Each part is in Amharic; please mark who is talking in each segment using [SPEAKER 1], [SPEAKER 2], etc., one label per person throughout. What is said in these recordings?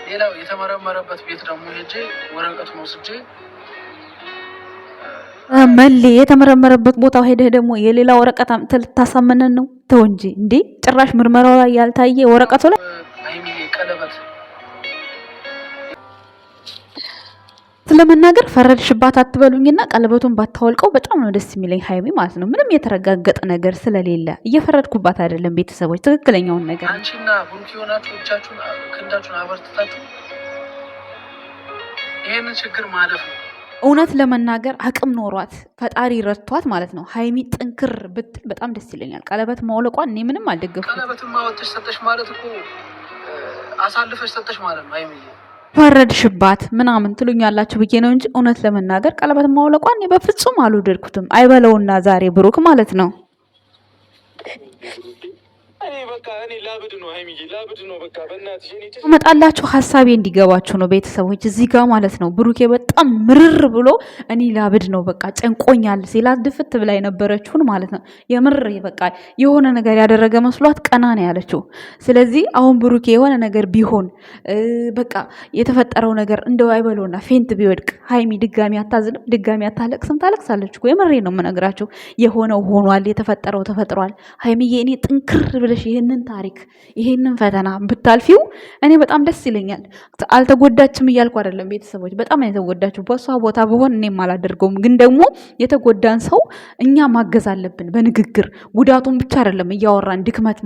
[SPEAKER 1] ሌላው የተመረመረበት ቤት ደግሞ ሄጄ ወረቀቱን ወስጄ
[SPEAKER 2] መሌ የተመረመረበት ቦታው ሄደህ ደግሞ የሌላ ወረቀት አምጥተህ ልታሳመነን ነው? ተው እንጂ እንዴ! ጭራሽ ምርመራው ላይ ያልታየ ወረቀቱ ላይ
[SPEAKER 1] ሀይሚዬ ቀለበት
[SPEAKER 2] ስለመናገር ፈረድሽባት አትበሉኝና ቀለበቱን ባታወልቀው በጣም ነው ደስ የሚለኝ ሀይሚ ማለት ነው። ምንም የተረጋገጠ ነገር ስለሌለ እየፈረድኩባት አይደለም። ቤተሰቦች ትክክለኛውን ነገር
[SPEAKER 1] አንቺና ብሩክ የሆናችሁ እጃችሁን ክንዳችሁን አበርትታችሁ ይሄንን ችግር ማለፍ ነው።
[SPEAKER 2] እውነት ለመናገር አቅም ኖሯት ፈጣሪ ረድቷት ማለት ነው ሀይሚ ጥንክር ብትል በጣም ደስ ይለኛል። ቀለበት ማውለቋን እኔ ምንም አልደገፍኩም።
[SPEAKER 1] ቀለበትን ማወጥሽ ሰጠሽ ማለት እኮ አሳልፈሽ ሰጠሽ ማለት ነው። ሀይሚዬ
[SPEAKER 2] ፈረድሽባት ምናምን ትሉኛላችሁ ብዬ ነው እንጂ እውነት ለመናገር ቀለበት ማውለቋን እኔ በፍጹም አልወደድኩትም። አይበለውና ዛሬ ብሩክ ማለት ነው እመጣላችሁ ሀሳቤ እንዲገባችሁ ነው ቤተሰቦች። እዚህ ጋር ማለት ነው ብሩኬ በጣም ምርር ብሎ እኔ ላብድ ነው በቃ ጨንቆኛል ሲላት ድፍት ብላ የነበረችውን ማለት ነው የምር በቃ የሆነ ነገር ያደረገ መስሏት ቀና ነው ያለችው። ስለዚህ አሁን ብሩኬ የሆነ ነገር ቢሆን በቃ የተፈጠረው ነገር እንደው አይበለውና ፌንት ቢወድቅ ሀይሚ ድጋሚ አታዝንም? ድጋሚ አታለቅስም? ታለቅሳለች እኮ የምሬ ነው የምነግራቸው። የሆነው ሆኗል፣ የተፈጠረው ተፈጥሯል። ሀይሚዬ እኔ ጥንክር ብለሽ ይህንን ታሪክ ይህንን ፈተና ብታልፊው እኔ በጣም ደስ ይለኛል። አልተጎዳችም እያልኩ አይደለም ቤተሰቦች፣ በጣም ነው የተጎዳችው። በሷ ቦታ ብሆን እኔም አላደርገውም። ግን ደግሞ የተጎዳን ሰው እኛ ማገዝ አለብን በንግግር ጉዳቱን ብቻ አይደለም እያወራን ድክመት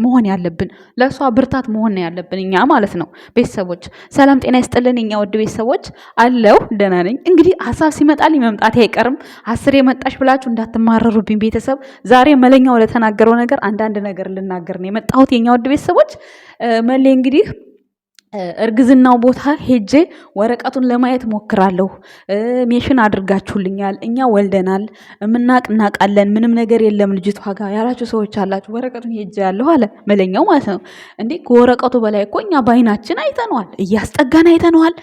[SPEAKER 2] መሆን ያለብን፣ ለሷ ብርታት መሆን ነው ያለብን እኛ ማለት ነው። ቤተሰቦች ሰላም ጤና ይስጥልን። እኛ ውድ ቤተሰቦች አለው ደህና ነኝ። እንግዲህ ሀሳብ ሲመጣልኝ መምጣቴ አይቀርም። አስር የመጣሽ ብላችሁ እንዳትማረሩብኝ ቤተሰብ። ዛሬ መለኛው ለተናገረው ነገር አንዳንድ ነገር ልናገር ነው የመጣሁት። የኛ ውድ ቤተሰቦች መሌ እንግዲህ እርግዝናው ቦታ ሄጄ ወረቀቱን ለማየት ሞክራለሁ። ሜሽን አድርጋችሁልኛል፣ እኛ ወልደናል፣ እናቃለን፣ ምንም ነገር የለም ልጅቷ ጋር ያላችሁ ሰዎች አላችሁ። ወረቀቱን ሄጄ ያለሁ አለ መለኛው ማለት ነው። እንዴ ከወረቀቱ በላይ እኮ እኛ በአይናችን አይተነዋል፣ እያስጠጋን አይተነዋል።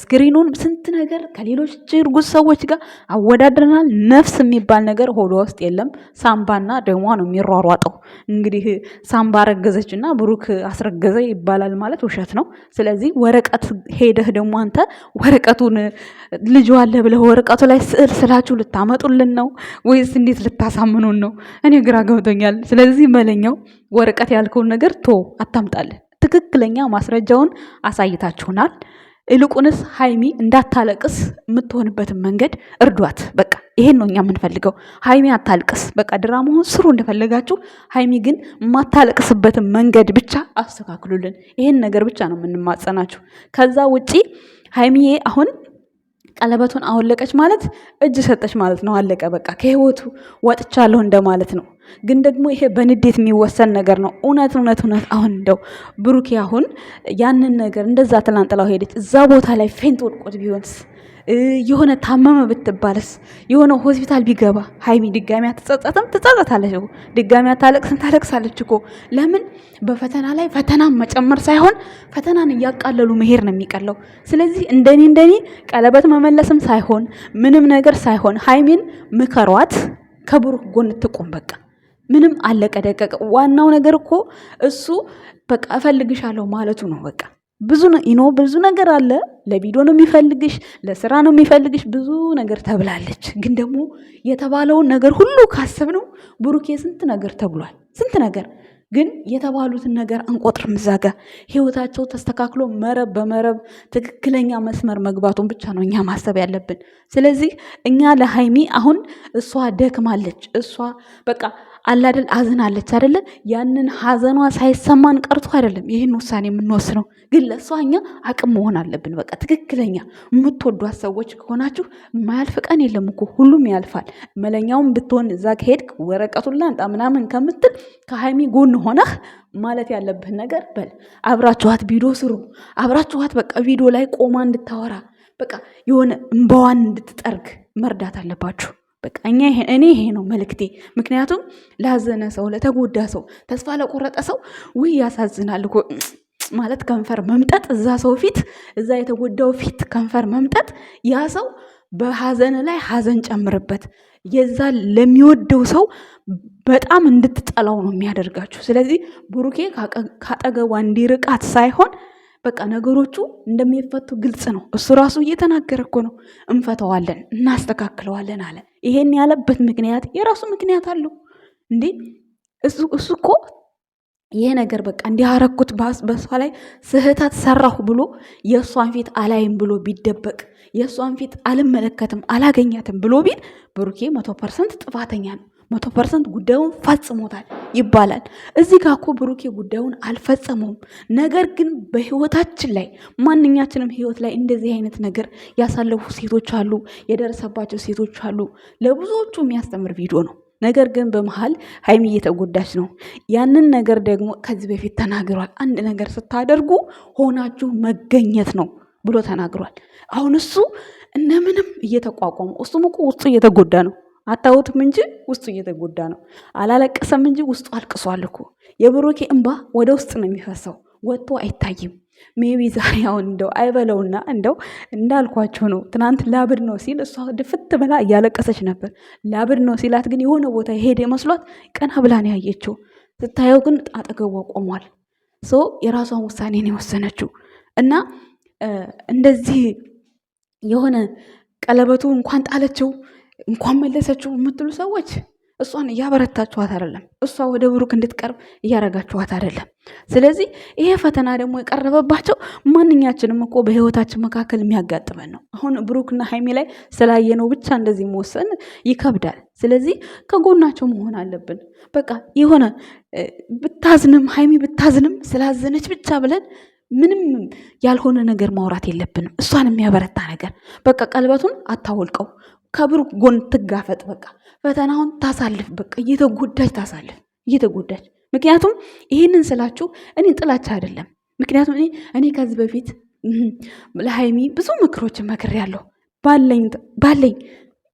[SPEAKER 2] ስክሪኑን ስንት ነገር ከሌሎች እርጉዝ ሰዎች ጋር አወዳድረናል። ነፍስ የሚባል ነገር ሆዷ ውስጥ የለም። ሳምባና ደሟ ነው የሚሯሯጠው። እንግዲህ ሳምባ አረገዘችና ብሩክ አስረገዘ ይባላል ማለት ውሸት ነው። ስለዚህ ወረቀት ሄደህ ደግሞ አንተ ወረቀቱን ልጅ አለ ብለህ ወረቀቱ ላይ ስዕል ስላችሁ ልታመጡልን ነው ወይስ እንዴት ልታሳምኑን ነው? እኔ ግራ ገብቶኛል። ስለዚህ መለኛው ወረቀት ያልከውን ነገር አታምጣልን። ትክክለኛ ማስረጃውን አሳይታችሁናል። ይልቁንስ ሀይሚ እንዳታለቅስ የምትሆንበትን መንገድ እርዷት። በቃ ይሄን ነው እኛ የምንፈልገው። ሀይሚ አታልቅስ፣ በቃ ድራማውን ስሩ እንደፈለጋችሁ። ሀይሚ ግን የማታለቅስበትን መንገድ ብቻ አስተካክሉልን። ይሄን ነገር ብቻ ነው የምንማጸናችሁ። ከዛ ውጪ ሀይሚዬ አሁን ቀለበቱን አወለቀች ማለት እጅ ሰጠች ማለት ነው። አለቀ በቃ ከህይወቱ ወጥቻለሁ እንደማለት ነው። ግን ደግሞ ይሄ በንዴት የሚወሰን ነገር ነው። እውነት አሁን እንደው ብሩኬ አሁን ያንን ነገር እንደዛ ትላንጥላው ሄደች እዛ ቦታ ላይ ፌንት ወድቆት ቢሆንስ የሆነ ታመመ ብትባልስ የሆነ ሆስፒታል ቢገባ ሀይሚ ድጋሚ አትጸጸትም? ትጸጸታለች እኮ ድጋሚ አታለቅስም? ታለቅሳለች እኮ። ለምን በፈተና ላይ ፈተናን መጨመር ሳይሆን ፈተናን እያቃለሉ መሄድ ነው የሚቀለው። ስለዚህ እንደኔ ቀለበት መመለስም ሳይሆን ምንም ነገር ሳይሆን ሀይሚን ምከሯት፣ ከብሩክ ጎን ትቆም። በቃ ምንም አለቀ ደቀቀ። ዋናው ነገር እኮ እሱ በቃ እፈልግሻለሁ ማለቱ ነው። በቃ ብዙ ነገር አለ። ለቪዲዮ ነው የሚፈልግሽ፣ ለስራ ነው የሚፈልግሽ፣ ብዙ ነገር ተብላለች። ግን ደግሞ የተባለውን ነገር ሁሉ ካሰብነው ብሩኬ ስንት ነገር ተብሏል፣ ስንት ነገር። ግን የተባሉትን ነገር አንቆጥርም። እዛ ጋ ህይወታቸው ተስተካክሎ መረብ በመረብ ትክክለኛ መስመር መግባቱን ብቻ ነው እኛ ማሰብ ያለብን። ስለዚህ እኛ ለሀይሚ አሁን እሷ ደክማለች፣ እሷ በቃ አላደል አዝናለች አይደለ? ያንን ሀዘኗ ሳይሰማን ቀርቶ አይደለም ይህን ውሳኔ የምንወስነው። ግን ለእሷ እኛ አቅም መሆን አለብን። በቃ ትክክለኛ የምትወዷት ሰዎች ከሆናችሁ የማያልፍ ቀን የለም እኮ ሁሉም ያልፋል። መለኛውን ብትሆን እዛ ከሄድክ ወረቀቱን ላንጣ ምናምን ከምትል ከሀይሚ ጎን ሆነህ ማለት ያለብህ ነገር በል። አብራችኋት ቪዲዮ ስሩ። አብራችኋት በቃ ቪዲዮ ላይ ቆማ እንድታወራ በቃ የሆነ እንባዋን እንድትጠርግ መርዳት አለባችሁ። በቃ እኔ ይሄ ነው መልእክቴ። ምክንያቱም ላዘነ ሰው፣ ለተጎዳ ሰው፣ ተስፋ ለቆረጠ ሰው ውይ ያሳዝናል እኮ ማለት ከንፈር መምጠጥ፣ እዛ ሰው ፊት፣ እዛ የተጎዳው ፊት ከንፈር መምጠጥ፣ ያ ሰው በሀዘን ላይ ሀዘን ጨምርበት። የዛ ለሚወደው ሰው በጣም እንድትጠላው ነው የሚያደርጋችሁ። ስለዚህ ብሩኬ ካጠገቧ እንዲርቃት ሳይሆን በቃ ነገሮቹ እንደሚፈቱ ግልጽ ነው። እሱ ራሱ እየተናገረ እኮ ነው። እንፈተዋለን፣ እናስተካክለዋለን አለ። ይሄን ያለበት ምክንያት የራሱ ምክንያት አለው እንዴ። እሱ እኮ ይሄ ነገር በቃ እንዲያረኩት በሷ ላይ ስህተት ሰራሁ ብሎ የእሷን ፊት አላይም ብሎ ቢደበቅ የእሷን ፊት አልመለከትም አላገኛትም ብሎ ቢል ብሩኬ 100% ጥፋተኛ ነው። 100% ጉዳዩን ፈጽሞታል ይባላል። እዚህ ጋር እኮ ብሩኬ ጉዳዩን አልፈጸመውም። ነገር ግን በህይወታችን ላይ ማንኛችንም ህይወት ላይ እንደዚህ አይነት ነገር ያሳለፉ ሴቶች አሉ፣ የደረሰባቸው ሴቶች አሉ። ለብዙዎቹ የሚያስተምር ቪዲዮ ነው። ነገር ግን በመሃል ሀይሚ እየተጎዳች ነው። ያንን ነገር ደግሞ ከዚህ በፊት ተናግሯል። አንድ ነገር ስታደርጉ ሆናችሁ መገኘት ነው ብሎ ተናግሯል። አሁን እሱ እንደምንም እየተቋቋሙ እሱም እኮ ውስጡ እየተጎዳ ነው። አታውትም እንጂ ውስጡ እየተጎዳ ነው። አላለቀሰም እንጂ ውስጡ አልቅሷል እኮ። የብሩኬ እንባ ወደ ውስጥ ነው የሚፈሰው፣ ወጥቶ አይታይም። ሜቢ ዛሬ አሁን እንደው አይበለውና እንደው እንዳልኳቸው ነው። ትናንት ላብድ ነው ሲል እሷ ድፍት ብላ እያለቀሰች ነበር። ላብድ ነው ሲላት ግን የሆነ ቦታ ሄደ መስሏት ቀና ብላ ነው ያየችው። ስታየው ግን አጠገቧ ቆሟል። የራሷን ውሳኔ ነው የወሰነችው እና እንደዚህ የሆነ ቀለበቱ እንኳን ጣለችው እንኳን መለሰችው የምትሉ ሰዎች እሷን እያበረታችኋት አይደለም። እሷ ወደ ብሩክ እንድትቀርብ እያረጋችኋት አይደለም። ስለዚህ ይሄ ፈተና ደግሞ የቀረበባቸው ማንኛችንም እኮ በህይወታችን መካከል የሚያጋጥመን ነው። አሁን ብሩክና ሀይሚ ላይ ስላየነው ብቻ እንደዚህ መወሰን ይከብዳል። ስለዚህ ከጎናቸው መሆን አለብን። በቃ የሆነ ብታዝንም ሀይሚ ብታዝንም ስላዘነች ብቻ ብለን ምንም ያልሆነ ነገር ማውራት የለብንም። እሷን የሚያበረታ ነገር በቃ ቀለበቱን አታወልቀው፣ ከብሩክ ጎን ትጋፈጥ። በቃ ፈተናውን ታሳልፍ። በቃ እየተጎዳች ታሳልፍ፣ እየተጎዳች። ምክንያቱም ይህንን ስላችሁ እኔ ጥላቻ አይደለም። ምክንያቱም እኔ ከዚህ በፊት ለሀይሚ ብዙ ምክሮችን መክሬያለሁ ባለኝ።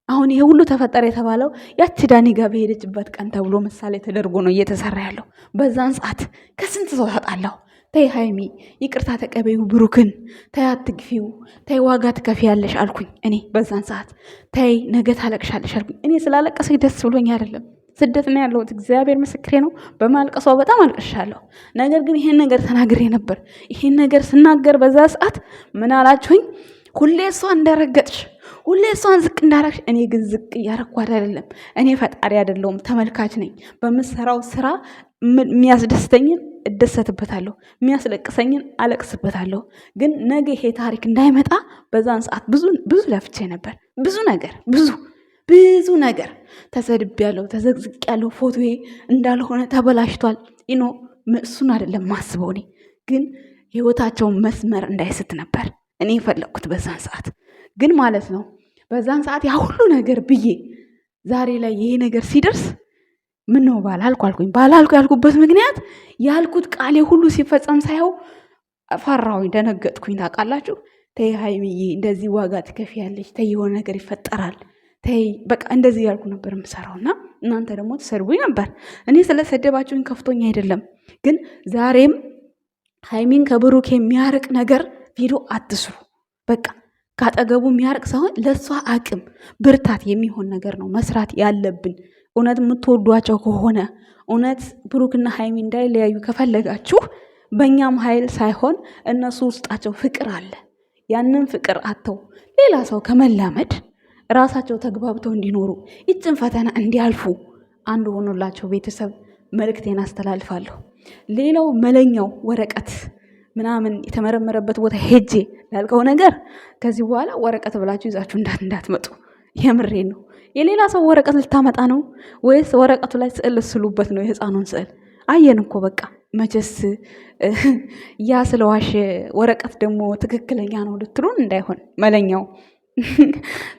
[SPEAKER 2] አሁን ይሄ ሁሉ ተፈጠረ የተባለው ያቺ ዳኒ ጋር በሄደችበት ቀን ተብሎ ምሳሌ ተደርጎ ነው እየተሰራ ያለው። በዛን ሰዓት ከስንት ሰው ታጣላሁ። ተይ ሀይሚ ይቅርታ ተቀበዩ፣ ብሩክን ተይ፣ አትግፊው፣ ተይ ዋጋ ትከፍያለሽ አልኩኝ እኔ በዛን ሰዓት። ተይ ነገ ታለቅሻለሽ አልኩኝ። እኔ ስላለቀሰኝ ደስ ብሎኝ አይደለም፣ ስደት ነው ያለሁት። እግዚአብሔር ምስክሬ ነው። በማልቀሷ በጣም አልቅሻለሁ። ነገር ግን ይሄን ነገር ተናግሬ ነበር። ይሄን ነገር ስናገር በዛ ሰዓት ምን አላችሁኝ? ሁሌ እሷ እንደረገጥሽ፣ ሁሌ እሷን ዝቅ እንዳረግሽ። እኔ ግን ዝቅ እያረኳት አይደለም። እኔ ፈጣሪ አይደለሁም፣ ተመልካች ነኝ። በምሰራው ስራ የሚያስደስተኝን እደሰትበታለሁ፣ የሚያስለቅሰኝን አለቅስበታለሁ። ግን ነገ ይሄ ታሪክ እንዳይመጣ በዛን ሰዓት ብዙ ለፍቼ ነበር። ብዙ ነገር ተሰድቤያለሁ፣ ተዘቅዝቄያለሁ። ፎቶዬ እንዳልሆነ ተበላሽቷል። እሱን አይደለም ማስበው። እኔ ግን ህይወታቸውን መስመር እንዳይስት ነበር እኔ የፈለግኩት በዛን ሰዓት። ግን ማለት ነው በዛን ሰዓት ያ ሁሉ ነገር ብዬ ዛሬ ላይ ይሄ ነገር ሲደርስ ምን ነው ባላልኩ አልኩኝ። ባላልኩ ያልኩበት ምክንያት ያልኩት ቃሌ ሁሉ ሲፈጸም ሳየው ፈራሁኝ፣ ደነገጥኩኝ። ታውቃላችሁ? ተይ ሀይሚዬ እንደዚህ ዋጋ ትከፍያለሽ፣ ተይ የሆነ ነገር ይፈጠራል፣ ተይ በቃ እንደዚህ ያልኩ ነበር የምሰራውና እናንተ ደግሞ ትሰድቡኝ ነበር። እኔ ስለሰደባችሁኝ ከፍቶኝ አይደለም። ግን ዛሬም ሀይሚን ከብሩክ የሚያርቅ ነገር ቪዲዮ አትስሩ። በቃ ካጠገቡ የሚያርቅ ሳይሆን ለእሷ አቅም ብርታት የሚሆን ነገር ነው መስራት ያለብን። እውነት የምትወዷቸው ከሆነ እውነት ብሩክና ሀይሚ እንዳይለያዩ ከፈለጋችሁ በእኛም ኃይል ሳይሆን እነሱ ውስጣቸው ፍቅር አለ። ያንን ፍቅር አተው ሌላ ሰው ከመላመድ ራሳቸው ተግባብተው እንዲኖሩ ይችን ፈተና እንዲያልፉ አንድ ሆኖላቸው ቤተሰብ መልእክቴን አስተላልፋለሁ። ሌላው መለኛው ወረቀት ምናምን የተመረመረበት ቦታ ሄጄ ላልከው ነገር ከዚህ በኋላ ወረቀት ብላችሁ ይዛችሁ እንዳትመጡ። የምሬን ነው። የሌላ ሰው ወረቀት ልታመጣ ነው ወይስ ወረቀቱ ላይ ስዕል ስሉበት ነው? የህፃኑን ስዕል አየን እኮ በቃ መቼስ ያ ስለዋሽ ወረቀት ደግሞ ትክክለኛ ነው ልትሉን እንዳይሆን። መለኛው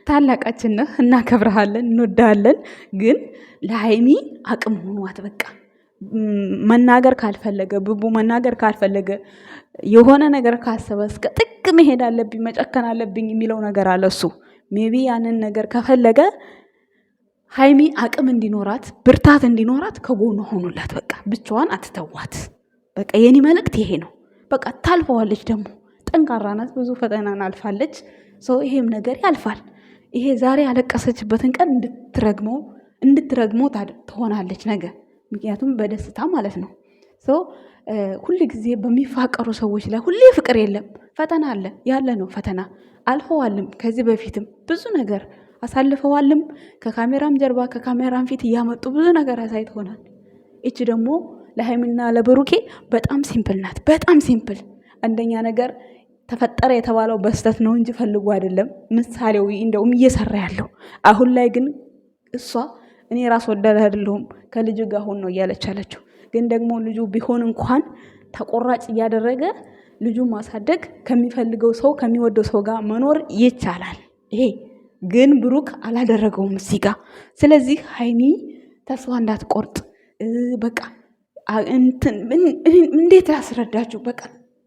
[SPEAKER 2] ታላቃችን ነህ፣ እናከብረሃለን፣ እንወዳሃለን። ግን ለሀይሚ አቅም ሆኗት በቃ መናገር ካልፈለገ ብቡ መናገር ካልፈለገ የሆነ ነገር ካሰበ እስከ ጥግ መሄድ አለብኝ መጨከን አለብኝ የሚለው ነገር አለ። እሱ ሜቢ ያንን ነገር ከፈለገ ሀይሚ አቅም እንዲኖራት ብርታት እንዲኖራት ከጎኑ ሆኑላት። በቃ ብቻዋን አትተዋት። በቃ የኔ መልእክት ይሄ ነው። በቃ ታልፈዋለች። ደግሞ ጠንካራ ናት፣ ብዙ ፈተናን አልፋለች። ይሄም ነገር ያልፋል። ይሄ ዛሬ ያለቀሰችበትን ቀን እንድትረግመው ትሆናለች ነገ። ምክንያቱም በደስታ ማለት ነው። ሁል ጊዜ በሚፋቀሩ ሰዎች ላይ ሁሌ ፍቅር የለም፣ ፈተና አለ። ያለ ነው ፈተና። አልፈዋልም። ከዚህ በፊትም ብዙ ነገር አሳልፈዋልም። ከካሜራም ጀርባ ከካሜራም ፊት እያመጡ ብዙ ነገር አሳይተውናል። እቺ ደግሞ ለሃይሚና ለብሩኬ በጣም ሲምፕል ናት። በጣም ሲምፕል። አንደኛ ነገር ተፈጠረ የተባለው በስተት ነው እንጂ ፈልጎ አይደለም። ምሳሌው እንደውም እየሰራ ያለው አሁን ላይ ግን እሷ እኔ ራስ ወዳድ አይደለሁም ከልጅ ጋር ሆኖ ነው እያለች አለችው። ግን ደግሞ ልጁ ቢሆን እንኳን ተቆራጭ እያደረገ ልጁ ማሳደግ ከሚፈልገው ሰው ከሚወደው ሰው ጋር መኖር ይቻላል። ይሄ ግን ብሩክ አላደረገውም እዚህ ጋር። ስለዚህ ሃይሚ ተስፋ እንዳትቆርጥ በቃ እንዴት ያስረዳችሁ? በቃ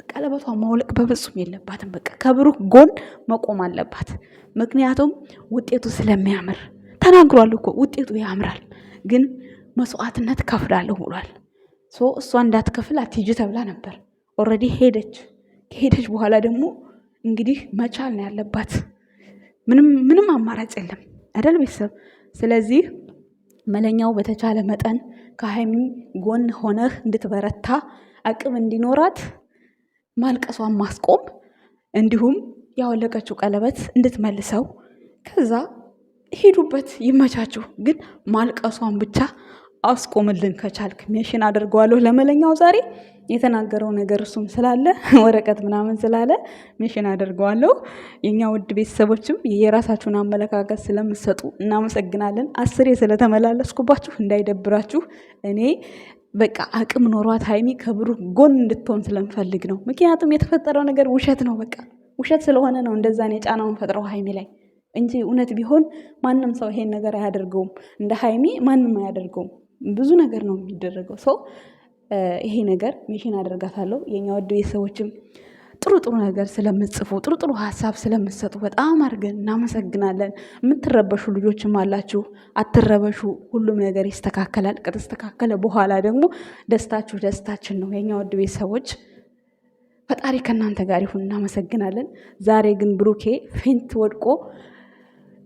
[SPEAKER 2] ቀለበቷ ማውለቅ በፍጹም የለባትም። በቃ ከብሩክ ጎን መቆም አለባት። ምክንያቱም ውጤቱ ስለሚያምር ተናግሯል እኮ ውጤቱ ያምራል፣ ግን መስዋዕትነት ከፍላለሁ ብሏል። እሷ እንዳትከፍል አትሂጂ ተብላ ነበር። ኦልሬዲ ሄደች። ከሄደች በኋላ ደግሞ እንግዲህ መቻል ነው ያለባት። ምንም አማራጭ የለም አይደል ቤተሰብ? ስለዚህ መለኛው በተቻለ መጠን ከሃይሚ ጎን ሆነህ እንድትበረታ አቅም እንዲኖራት ማልቀሷን ማስቆም፣ እንዲሁም ያወለቀችው ቀለበት እንድትመልሰው፣ ከዛ ሄዱበት ይመቻችሁ። ግን ማልቀሷን ብቻ አስቆምልን ከቻልክ። ሜሽን አድርገዋለሁ ለመለኛው ዛሬ የተናገረው ነገር እሱም ስላለ ወረቀት ምናምን ስላለ ሜሽን አድርገዋለሁ። የኛ ውድ ቤተሰቦችም የራሳችሁን አመለካከት ስለምትሰጡ እናመሰግናለን። 10 ስለተመላለስኩባችሁ እንዳይደብራችሁ። እኔ በቃ አቅም ኖሯት ሃይሚ ከብሩክ ጎን እንድትሆን ስለምፈልግ ነው። ምክንያቱም የተፈጠረው ነገር ውሸት ነው። በቃ ውሸት ስለሆነ ነው እንደዛ ነው የጫናውን ፈጥረው ሃይሚ ላይ እንጂ እውነት ቢሆን ማንም ሰው ይሄን ነገር አያደርገውም። እንደ ሃይሚ ማንም አያደርገውም። ብዙ ነገር ነው የሚደረገው። ይሄ ነገር ሜሽን አደርጋታለሁ። የኛ ወድ ቤተሰቦችም ጥሩ ጥሩ ነገር ስለምትጽፉ ጥሩ ጥሩ ሀሳብ ስለምትሰጡ በጣም አድርገን እናመሰግናለን። የምትረበሹ ልጆችም አላችሁ፣ አትረበሹ። ሁሉም ነገር ይስተካከላል። ከተስተካከለ በኋላ ደግሞ ደስታችሁ ደስታችን ነው። የኛ ወድ ቤተሰቦች ፈጣሪ ከእናንተ ጋር ይሁን። እናመሰግናለን። ዛሬ ግን ብሩኬ ፌንት ወድቆ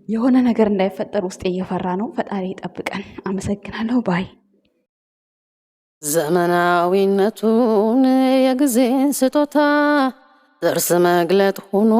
[SPEAKER 2] የሆነ ነገር እንዳይፈጠር ውስጥ እየፈራ ነው። ፈጣሪ ይጠብቀን። አመሰግናለሁ ባይ
[SPEAKER 3] ዘመናዊነቱን የጊዜን ስጦታ ጥርስ መግለጥ ሆኖ